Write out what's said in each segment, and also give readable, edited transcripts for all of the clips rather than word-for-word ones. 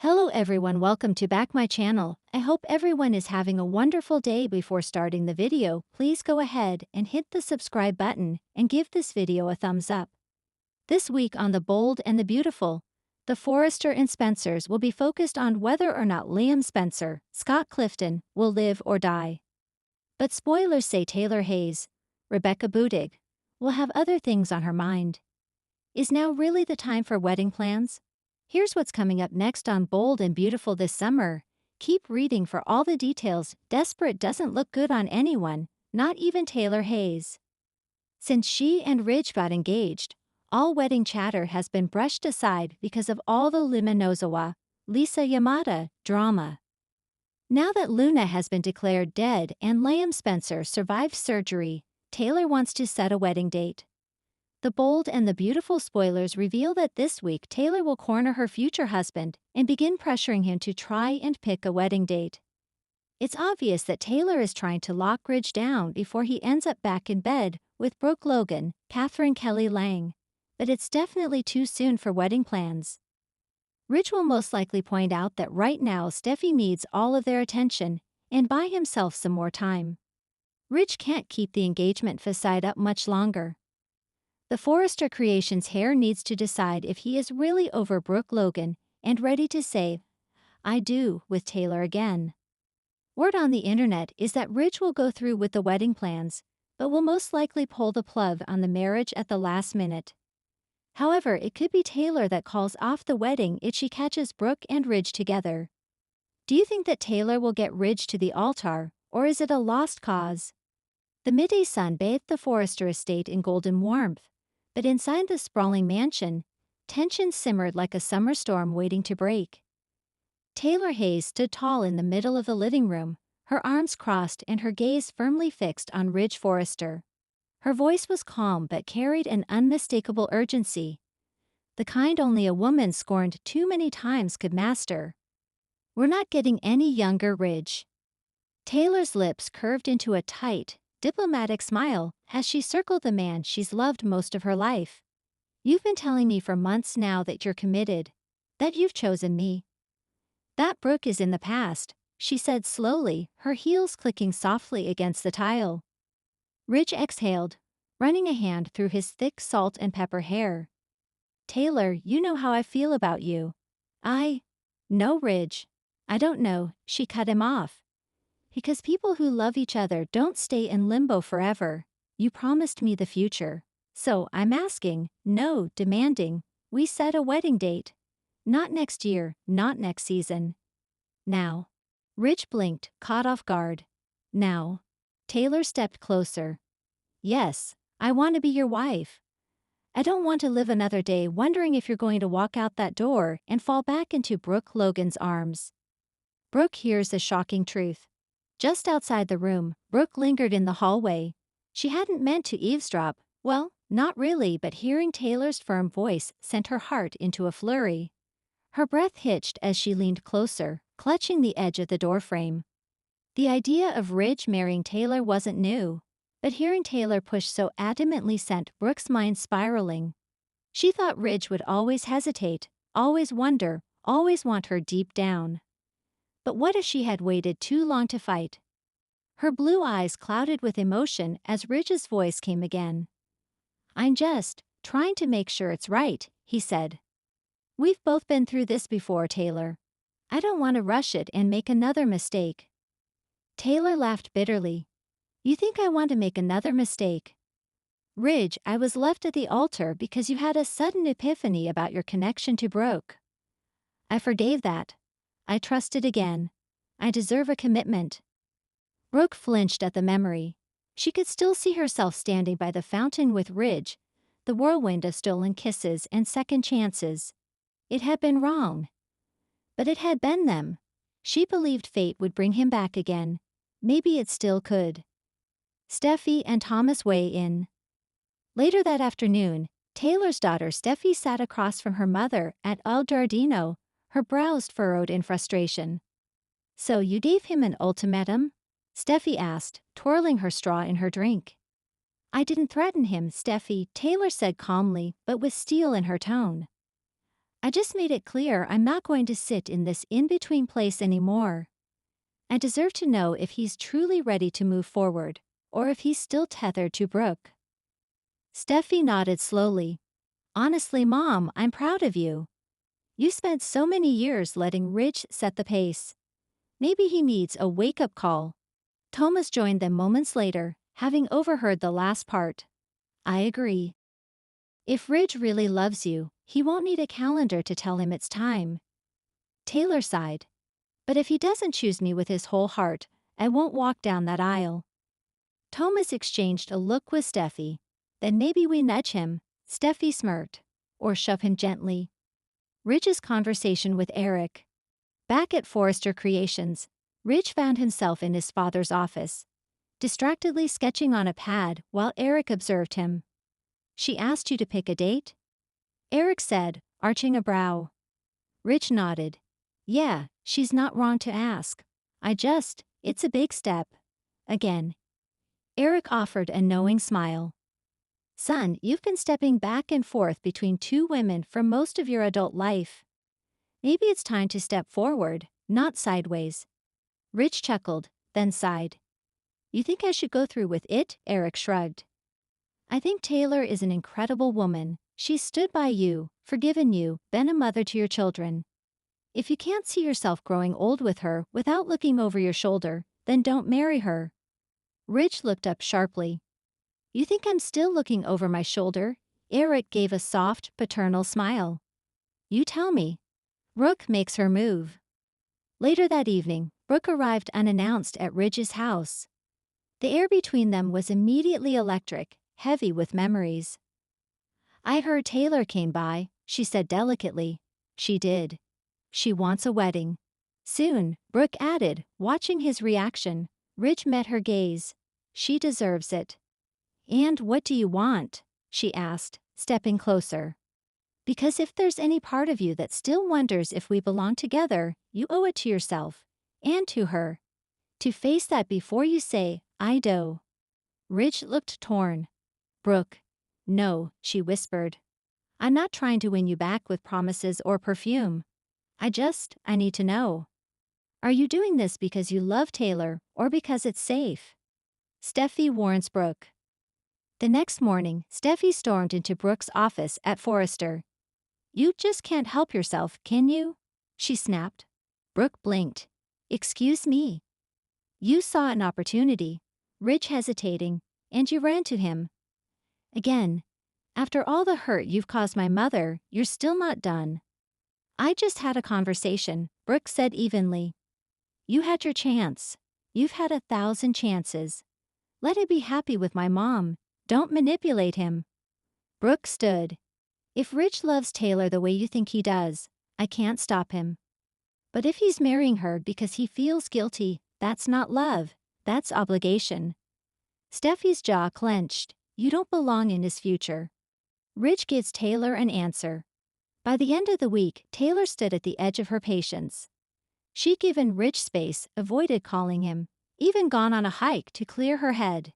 Hello everyone, welcome to back my channel. I hope everyone is having a wonderful day. Before starting the video, please go ahead and hit the subscribe button and give this video a thumbs up. This week on The Bold and the Beautiful, the Forrester and Spencers will be focused on whether or not Liam Spencer, Scott Clifton, will live or die. But spoilers say Taylor Hayes, Rebecca Budig, will have other things on her mind. Is now really the time for wedding plans? Here's what's coming up next on Bold and Beautiful this summer. Keep reading for all the details. Desperate doesn't look good on anyone, not even Taylor Hayes. Since she and Ridge got engaged, all wedding chatter has been brushed aside because of all the Luna Nozawa, Lisa Yamada drama. Now that Luna has been declared dead and Liam Spencer survived surgery, Taylor wants to set a wedding date. The Bold and the Beautiful spoilers reveal that this week Taylor will corner her future husband and begin pressuring him to try and pick a wedding date. It's obvious that Taylor is trying to lock Ridge down before he ends up back in bed with Brooke Logan, Catherine Kelly Lang, but it's definitely too soon for wedding plans. Ridge will most likely point out that right now Steffi needs all of their attention and buy himself some more time. Ridge can't keep the engagement facade up much longer. The Forrester Creations hair needs to decide if he is really over Brooke Logan and ready to say, "I do" with Taylor again. Word on the internet is that Ridge will go through with the wedding plans, but will most likely pull the plug on the marriage at the last minute. However, it could be Taylor that calls off the wedding if she catches Brooke and Ridge together. Do you think that Taylor will get Ridge to the altar, or is it a lost cause? The midday sun bathed the Forrester estate in golden warmth. But inside the sprawling mansion, tension simmered like a summer storm waiting to break. Taylor Hayes stood tall in the middle of the living room, her arms crossed and her gaze firmly fixed on Ridge Forrester. Her voice was calm but carried an unmistakable urgency, the kind only a woman scorned too many times could master. "We're not getting any younger, Ridge." Taylor's lips curved into a tight, diplomatic smile as she circled the man she's loved most of her life. "You've been telling me for months now that you're committed, that you've chosen me." "That Brooke is in the past," she said slowly, her heels clicking softly against the tile. Ridge exhaled, running a hand through his thick salt and pepper hair. "Taylor, you know how I feel about you." "No, Ridge. I don't know," she cut him off. "Because people who love each other don't stay in limbo forever. You promised me the future. So I'm asking, no, demanding, we set a wedding date. Not next year, not next season. Now." Ridge blinked, caught off guard. "Now." Taylor stepped closer. "Yes, I want to be your wife. I don't want to live another day wondering if you're going to walk out that door and fall back into Brooke Logan's arms." Brooke hears the shocking truth. Just outside the room, Brooke lingered in the hallway. She hadn't meant to eavesdrop, well, not really, but hearing Taylor's firm voice sent her heart into a flurry. Her breath hitched as she leaned closer, clutching the edge of the doorframe. The idea of Ridge marrying Taylor wasn't new, but hearing Taylor push so adamantly sent Brooke's mind spiraling. She thought Ridge would always hesitate, always wonder, always want her deep down. But what if she had waited too long to fight? Her blue eyes clouded with emotion as Ridge's voice came again. "I'm just trying to make sure it's right," he said. "We've both been through this before, Taylor. I don't want to rush it and make another mistake." Taylor laughed bitterly. "You think I want to make another mistake? Ridge, I was left at the altar because you had a sudden epiphany about your connection to Brooke. I forgave that. I trusted again. I deserve a commitment." Brooke flinched at the memory. She could still see herself standing by the fountain with Ridge, the whirlwind of stolen kisses and second chances. It had been wrong. But it had been them. She believed fate would bring him back again. Maybe it still could. Steffi and Thomas weigh in. Later that afternoon, Taylor's daughter Steffi sat across from her mother at El Giardino, her brows furrowed in frustration. "So you gave him an ultimatum?" Steffi asked, twirling her straw in her drink. "I didn't threaten him, Steffi," Taylor said calmly, but with steel in her tone. I just made it clear I'm not going to sit in this in-between place anymore. I deserve to know if he's truly ready to move forward, or if he's still tethered to Brooke. Steffi nodded slowly. Honestly, Mom, I'm proud of you. You spent so many years letting Ridge set the pace. Maybe he needs a wake-up call. Thomas joined them moments later, having overheard the last part. I agree. If Ridge really loves you, he won't need a calendar to tell him it's time. Taylor sighed. But if he doesn't choose me with his whole heart, I won't walk down that aisle. Thomas exchanged a look with Steffi. Then maybe we nudge him, Steffi smirked, or shove him gently. Ridge's conversation with Eric. Back at Forrester Creations, Ridge found himself in his father's office, distractedly sketching on a pad while Eric observed him. She asked you to pick a date? Eric said, arching a brow. Ridge nodded. Yeah, she's not wrong to ask. It's a big step. Again. Eric offered a knowing smile. Son, you've been stepping back and forth between two women for most of your adult life. Maybe it's time to step forward, not sideways. Ridge chuckled, then sighed. You think I should go through with it? Eric shrugged. I think Taylor is an incredible woman. She's stood by you, forgiven you, been a mother to your children. If you can't see yourself growing old with her without looking over your shoulder, then don't marry her. Ridge looked up sharply. You think I'm still looking over my shoulder? Eric gave a soft, paternal smile. You tell me. Brooke makes her move. Later that evening, Brooke arrived unannounced at Ridge's house. The air between them was immediately electric, heavy with memories. I heard Taylor came by, she said delicately. She did. She wants a wedding. Soon, Brooke added, watching his reaction. Ridge met her gaze. She deserves it. And what do you want? She asked, stepping closer. Because if there's any part of you that still wonders if we belong together, you owe it to yourself, and to her, to face that before you say, I do. Ridge looked torn. Brooke. No, she whispered. I'm not trying to win you back with promises or perfume. I need to know. Are you doing this because you love Taylor or because it's safe? Steffi warns Brooke. The next morning, Steffi stormed into Brooke's office at Forrester. You just can't help yourself, can you? She snapped. Brooke blinked. Excuse me. You saw an opportunity, Ridge hesitating, and you ran to him. Again. After all the hurt you've caused my mother, you're still not done. I just had a conversation, Brooke said evenly. You had your chance. You've had 1,000 chances. Let him be happy with my mom. Don't manipulate him. Brooke stood. If Ridge loves Taylor the way you think he does, I can't stop him. But if he's marrying her because he feels guilty, that's not love, that's obligation. Steffi's jaw clenched. You don't belong in his future. Ridge gives Taylor an answer. By the end of the week, Taylor stood at the edge of her patience. She'd given Ridge space, avoided calling him, even gone on a hike to clear her head.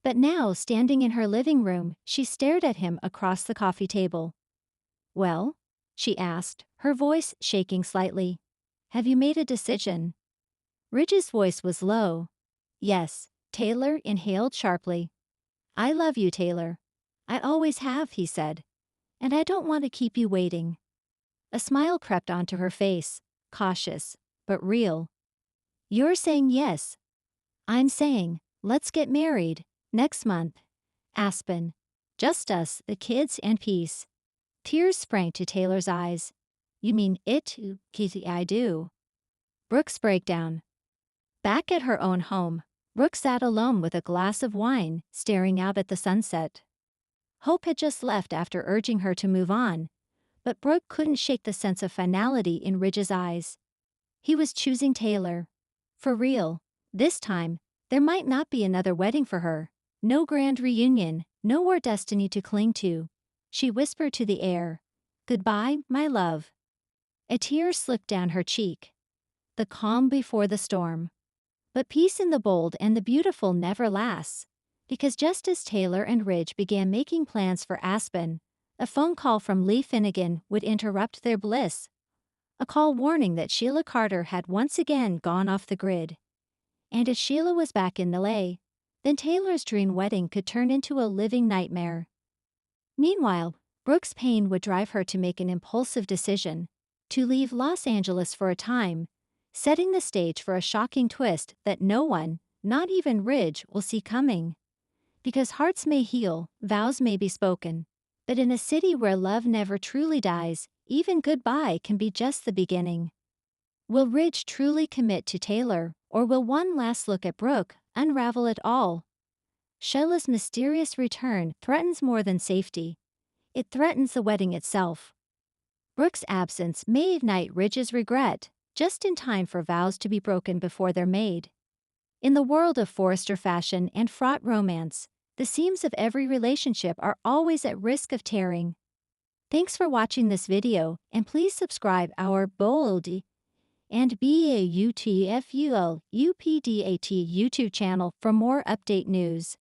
But now, standing in her living room, she stared at him across the coffee table. Well? She asked, her voice shaking slightly. Have you made a decision? Ridge's voice was low. Yes, Taylor inhaled sharply. I love you, Taylor. I always have, he said. And I don't want to keep you waiting. A smile crept onto her face, cautious, but real. You're saying yes. I'm saying, let's get married. Next month. Aspen. Just us, the kids, and peace. Tears sprang to Taylor's eyes. You mean it? Kitty, I do. Brooke's breakdown. Back at her own home, Brooke sat alone with a glass of wine, staring out at the sunset. Hope had just left after urging her to move on, but Brooke couldn't shake the sense of finality in Ridge's eyes. He was choosing Taylor. For real. This time, there might not be another wedding for her. No grand reunion, no more destiny to cling to. She whispered to the air. Goodbye, my love. A tear slipped down her cheek. The calm before the storm. But peace in the bold and the beautiful never lasts. Because just as Taylor and Ridge began making plans for Aspen, A phone call from Lee Finnegan would interrupt their bliss. A call warning that Sheila Carter had once again gone off the grid. And if Sheila was back in LA, then Taylor's dream wedding could turn into a living nightmare. Meanwhile, Brooke's pain would drive her to make an impulsive decision to leave Los Angeles for a time, setting the stage for a shocking twist that no one, not even Ridge, will see coming. Because hearts may heal, vows may be spoken. But in a city where love never truly dies, even goodbye can be just the beginning. Will Ridge truly commit to Taylor, or will one last look at Brooke unravel it all? Sheila's mysterious return threatens more than safety. It threatens the wedding itself. Brooke's absence may ignite Ridge's regret, just in time for vows to be broken before they're made. In the world of Forrester fashion and fraught romance, the seams of every relationship are always at risk of tearing. Thanks for watching this video, and please subscribe our Bold and BAUTFUL UPDAT YouTube channel for more update news.